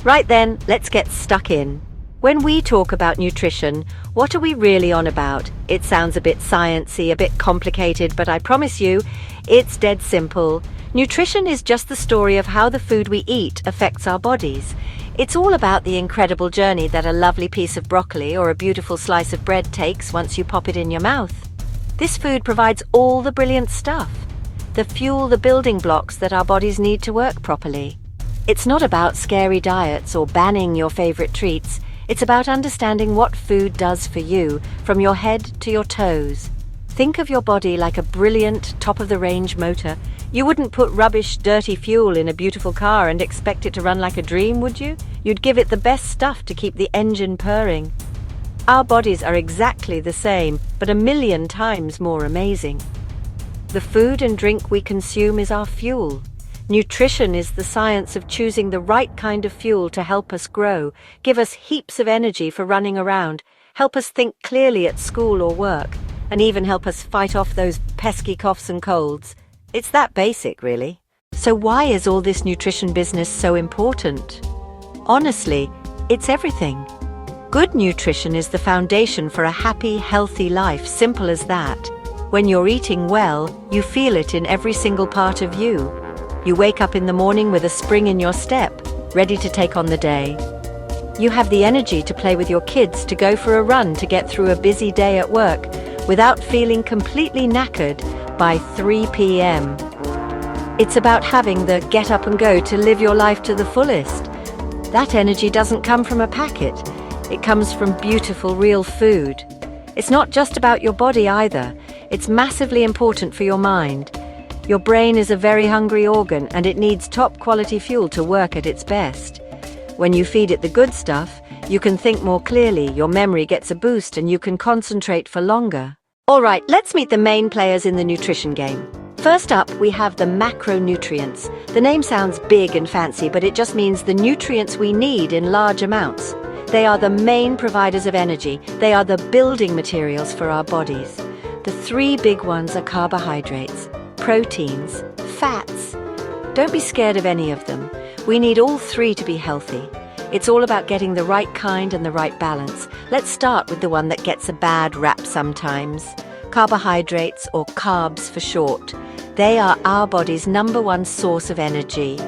Right then, let's get stuck in. When we talk about nutrition, what are we really on about? It sounds a bit sciencey, a bit complicated, but I promise you, it's dead simple. Nutrition is just the story of how the food we eat affects our bodies. It's all about the incredible journey that a lovely piece of broccoli or a beautiful slice of bread takes once you pop it in your mouth. This food provides all the brilliant stuff, the fuel, the building blocks that our bodies need to work properly. It's not about scary diets or banning your favorite treats. It's about understanding what food does for you, from your head to your toes. Think of your body like a brilliant, top-of-the-range motor. You wouldn't put rubbish, dirty fuel in a beautiful car and expect it to run like a dream, would you? You'd give it the best stuff to keep the engine purring. Our bodies are exactly the same, but a million times more amazing. The food and drink we consume is our fuel. Nutrition is the science of choosing the right kind of fuel to help us grow, give us heaps of energy for running around, help us think clearly at school or work, and even help us fight off those pesky coughs and colds. It's that basic, really. So why is all this nutrition business so important? Honestly, it's everything. Good nutrition is the foundation for a happy, healthy life, simple as that. When you're eating well, you feel it in every single part of you. You wake up in the morning with a spring in your step, ready to take on the day. You have the energy to play with your kids, to go for a run, to get through a busy day at work without feeling completely knackered by 3 p.m. It's about having the get up and go to live your life to the fullest. That energy doesn't come from a packet. It comes from beautiful, real food. It's not just about your body either. It's massively important for your mind. Your brain is a very hungry organ, and it needs top-quality fuel to work at its best. When you feed it the good stuff, you can think more clearly, your memory gets a boost, and you can concentrate for longer. All right, let's meet the main players in the nutrition game. First up, we have the macronutrients. The name sounds big and fancy, but it just means the nutrients we need in large amounts. They are the main providers of energy. They are the building materials for our bodies. The three big ones are carbohydrates, proteins, fats. Don't be scared of any of them. We need all three to be healthy. It's all about getting the right kind and the right balance. Let's start with the one that gets a bad rap sometimes. Carbohydrates, or carbs for short. They are our body's #1 source of energy.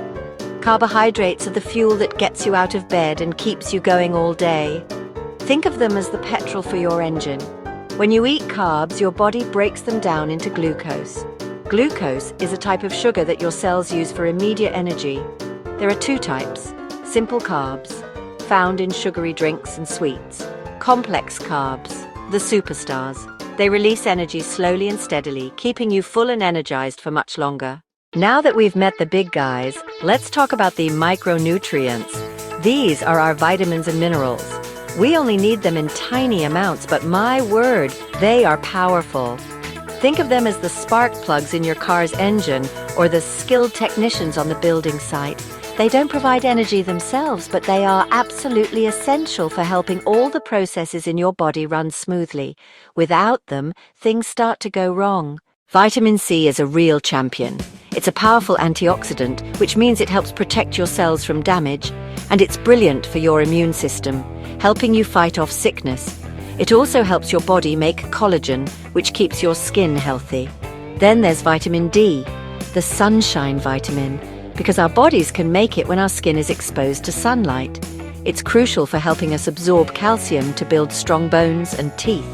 Carbohydrates are the fuel that gets you out of bed and keeps you going all day. Think of them as the petrol for your engine. When you eat carbs, your body breaks them down into glucose. Glucose is a type of sugar that your cells use for immediate energy. There are two types: simple carbs, found in sugary drinks and sweets. Complex carbs, the superstars. They release energy slowly and steadily, keeping you full and energized for much longer. Now that we've met the big guys, let's talk about the micronutrients. These are our vitamins and minerals. We only need them in tiny amounts, but my word, they are powerful. Think of them as the spark plugs in your car's engine or the skilled technicians on the building site. They don't provide energy themselves, but they are absolutely essential for helping all the processes in your body run smoothly. Without them, things start to go wrong. Vitamin C is a real champion. It's a powerful antioxidant, which means it helps protect your cells from damage, and it's brilliant for your immune system, helping you fight off sickness. It also helps your body make collagen, which keeps your skin healthy. Then there's vitamin D, the sunshine vitamin, because our bodies can make it when our skin is exposed to sunlight. It's crucial for helping us absorb calcium to build strong bones and teeth.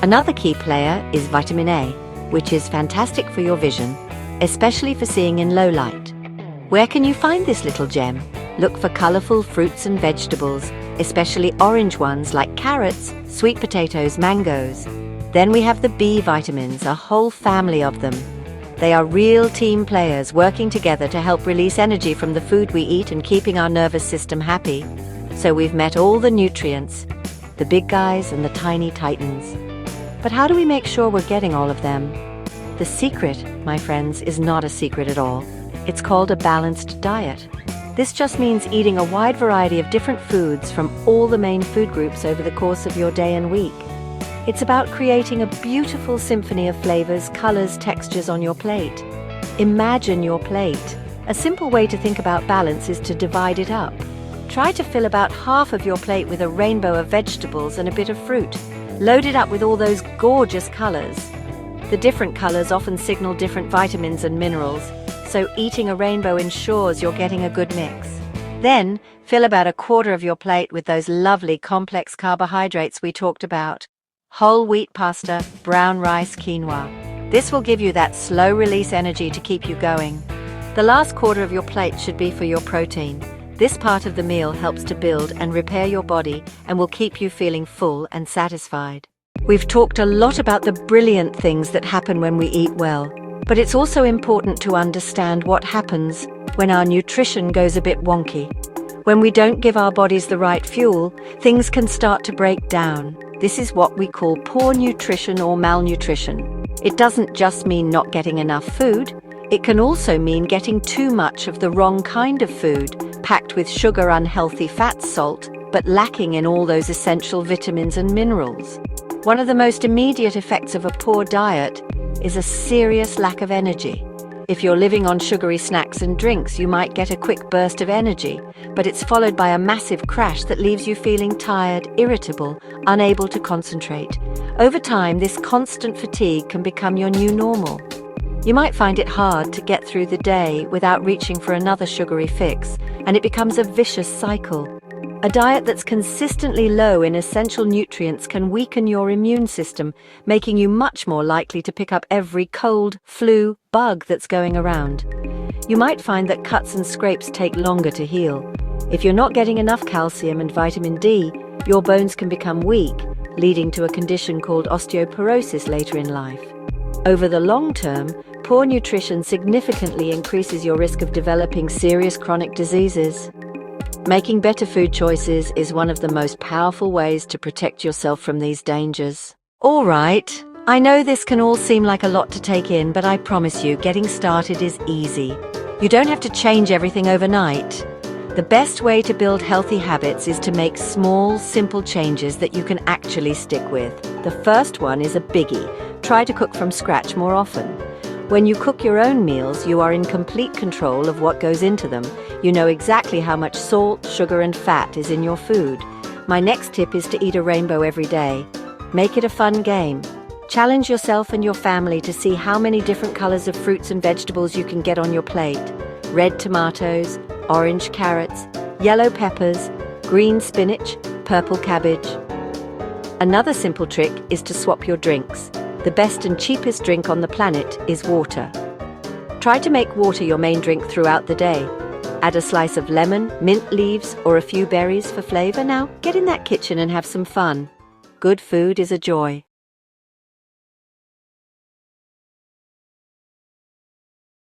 Another key player is vitamin A, which is fantastic for your vision, especially for seeing in low light. Where can you find this little gem? Look for colorful fruits and vegetables, especially orange ones like carrots, sweet potatoes, mangoes. Then we have the B vitamins, a whole family of them. They are real team players working together to help release energy from the food we eat and keeping our nervous system happy. So we've met all the nutrients, the big guys and the tiny titans. But how do we make sure we're getting all of them? The secret, my friends, is not a secret at all. It's called a balanced diet. This just means eating a wide variety of different foods from all the main food groups over the course of your day and week. It's about creating a beautiful symphony of flavors, colors, textures on your plate. Imagine your plate. A simple way to think about balance is to divide it up. Try to fill about half of your plate with a rainbow of vegetables and a bit of fruit. Load it up with all those gorgeous colors. The different colors often signal different vitamins and minerals, so eating a rainbow ensures you're getting a good mix. Then, fill about a quarter of your plate with those lovely complex carbohydrates we talked about. Whole wheat pasta, brown rice, quinoa. This will give you that slow-release energy to keep you going. The last quarter of your plate should be for your protein. This part of the meal helps to build and repair your body and will keep you feeling full and satisfied. We've talked a lot about the brilliant things that happen when we eat well, but it's also important to understand what happens when our nutrition goes a bit wonky. When we don't give our bodies the right fuel, things can start to break down. This is what we call poor nutrition or malnutrition. It doesn't just mean not getting enough food. It can also mean getting too much of the wrong kind of food, packed with sugar, unhealthy fat, salt, but lacking in all those essential vitamins and minerals. One of the most immediate effects of a poor diet is a serious lack of energy. If you're living on sugary snacks and drinks, you might get a quick burst of energy, but it's followed by a massive crash that leaves you feeling tired, irritable, unable to concentrate. Over time, this constant fatigue can become your new normal. You might find it hard to get through the day without reaching for another sugary fix, and it becomes a vicious cycle. A diet that's consistently low in essential nutrients can weaken your immune system, making you much more likely to pick up every cold, flu, bug that's going around. You might find that cuts and scrapes take longer to heal. If you're not getting enough calcium and vitamin D, your bones can become weak, leading to a condition called osteoporosis later in life. Over the long term, poor nutrition significantly increases your risk of developing serious chronic diseases. Making better food choices is one of the most powerful ways to protect yourself from these dangers. All right, I know this can all seem like a lot to take in, but I promise you, getting started is easy. You don't have to change everything overnight. The best way to build healthy habits is to make small, simple changes that you can actually stick with. The first one is a biggie. Try to cook from scratch more often. When you cook your own meals, you are in complete control of what goes into them. You know exactly how much salt, sugar, and fat is in your food. My next tip is to eat a rainbow every day. Make it a fun game. Challenge yourself and your family to see how many different colors of fruits and vegetables you can get on your plate. Red tomatoes, orange carrots, yellow peppers, green spinach, purple cabbage. Another simple trick is to swap your drinks. The best and cheapest drink on the planet is water. Try to make water your main drink throughout the day. Add a slice of lemon, mint leaves, or a few berries for flavor. Now, get in that kitchen and have some fun. Good food is a joy.